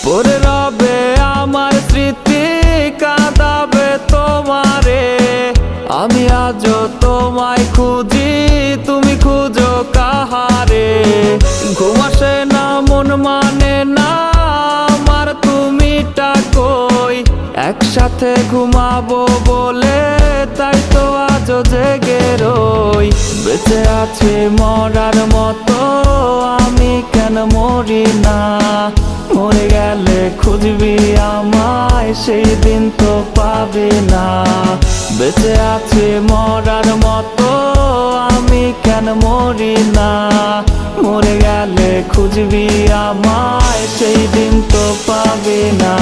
পরে রবে আমার স্মৃতি, কাঁদাবে তোমারে। আমি আজও তোমায় খুঁজি, তুমি খুঁজো কাহারে। ঘুম আসে না, মন মানে না আমার, তুমিটা কই? একসাথে ঘুমাবো বলে তাই তো আজও জেগে রই। বেঁচে আছি মরার মতো, আমি কেন মরি না? মরে গেলে খুঁজবি আমায়, সেই দিন তো পাবি না। বেঁচে আছি মরার মতো, আমি কেন মরি না? মরে গেলে খুঁজবি আমায়, সেই দিন তো পাবি না।